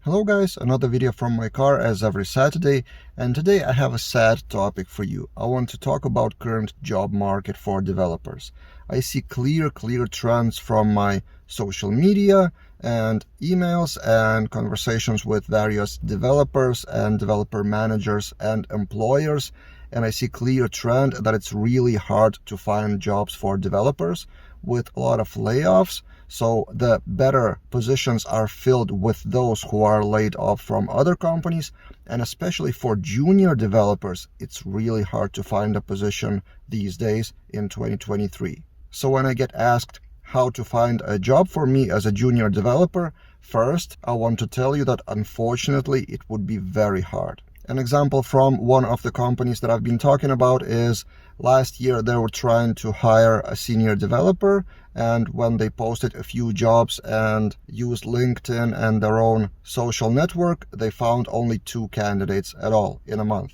Hello guys, another video from my car as every Saturday, and today I have a sad topic for you. I want to talk about current job market for developers. I see clear trends from my social media and emails and conversations with various developers and developer managers and employers, and I see clear trend that it's really hard to find jobs for developers with a lot of layoffs. So the better positions are filled with those who are laid off from other companies, and especially for junior developers, it's really hard to find a position these days in 2023. So when I get asked how to find a job for me as a junior developer, first I want to tell you that unfortunately it would be very hard. An example from one of the companies that I've been talking about is last year they were trying to hire a senior developer, and when they posted a few jobs and used LinkedIn and their own social network, they found only 2 candidates at all in a month.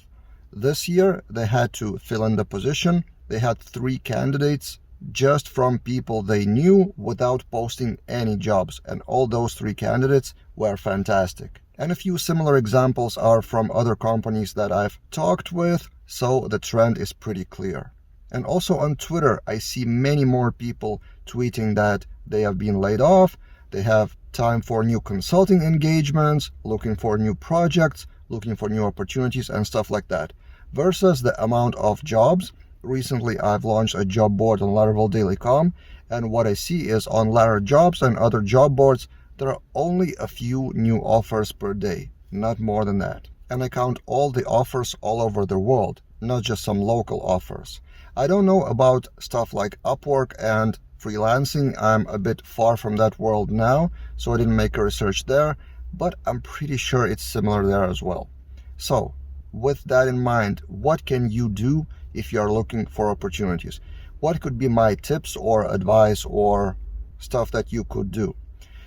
This year they had to fill in the position. They had 3 candidates just from people they knew without posting any jobs, and all those 3 candidates were fantastic. And a few similar examples are from other companies that I've talked with, so the trend is pretty clear. And also on Twitter, I see many more people tweeting that they have been laid off, they have time for new consulting engagements, looking for new projects, looking for new opportunities and stuff like that, versus the amount of jobs. Recently, I've launched a job board on Laravel.com, and what I see is on Lara Jobs and other job boards, there are only a few new offers per day, not more than that. And I count all the offers all over the world, not just some local offers. I don't know about stuff like Upwork and freelancing. I'm a bit far from that world now, so I didn't make a research there, but I'm pretty sure it's similar there as well. So, with that in mind, what can you do if you are looking for opportunities? What could be my tips or advice or stuff that you could do?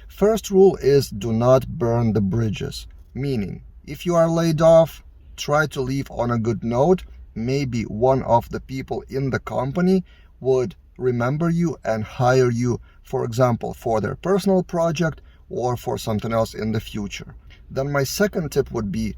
First rule is do not burn the bridges, meaning if you are laid off, try to leave on a good note. Maybe one of the people in the company would remember you and hire you, for example, for their personal project or for something else in the future. Then my second tip would be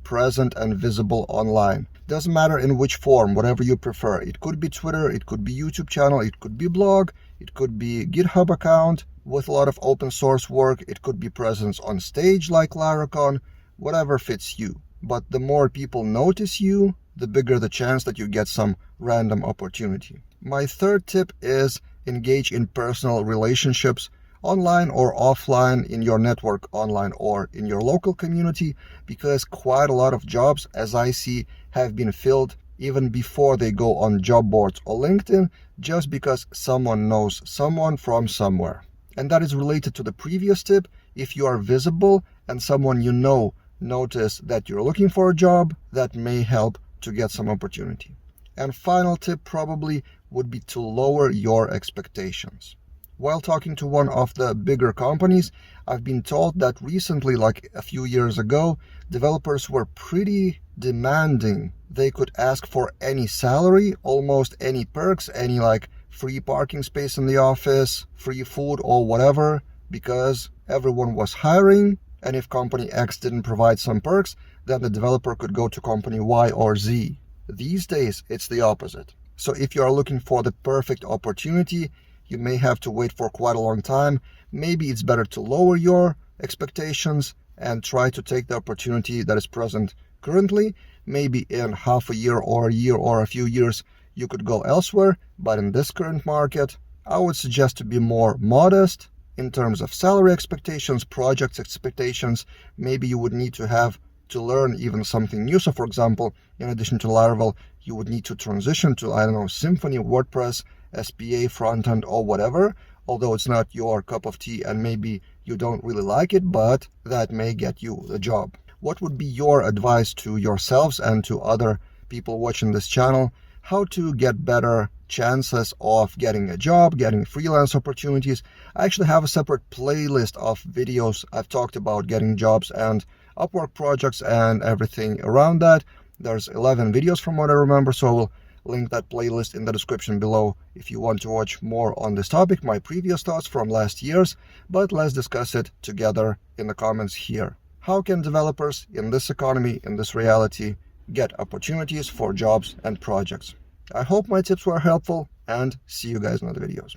present and visible online. Doesn't matter in which form, whatever you prefer. It could be Twitter, it could be YouTube channel, it could be blog, it could be GitHub account with a lot of open source work, it could be presence on stage like Laracon, whatever fits you. But the more people notice you, the bigger the chance that you get some random opportunity. My third tip is engage in personal relationships, online or offline, in your network, online or in your local community, because quite a lot of jobs, as I see, have been filled even before they go on job boards or LinkedIn, just because someone knows someone from somewhere. And that is related to the previous tip. If you are visible and someone you know notice that you're looking for a job, that may help to get some opportunity. And final tip probably would be to lower your expectations. While talking to one of the bigger companies, I've been told that recently, like a few years ago, developers were pretty demanding. They could ask for any salary, almost any perks, any like free parking space in the office, free food or whatever, because everyone was hiring, and if company X didn't provide some perks, then the developer could go to company Y or Z. These days, it's the opposite. So if you are looking for the perfect opportunity, you may have to wait for quite a long time. Maybe it's better to lower your expectations and try to take the opportunity that is present currently. Maybe in half a year or a few years, you could go elsewhere. But in this current market, I would suggest to be more modest in terms of salary expectations, project expectations. Maybe you would need to have to learn even something new. So for example, in addition to Laravel, you would need to transition to, Symfony, WordPress, SPA, frontend, or whatever, although it's not your cup of tea and maybe you don't really like it, but that may get you the job. What would be your advice to yourselves and to other people watching this channel? How to get better chances of getting a job, getting freelance opportunities? I actually have a separate playlist of videos. I've talked about getting jobs and Upwork projects and everything around that. There's 11 videos from what I remember, so I will link that playlist in the description below if you want to watch more on this topic, my previous thoughts from last year's, but let's discuss it together in the comments here. how can developers in this economy, in this reality, get opportunities for jobs and projects. I hope my tips were helpful, and see you guys in other videos.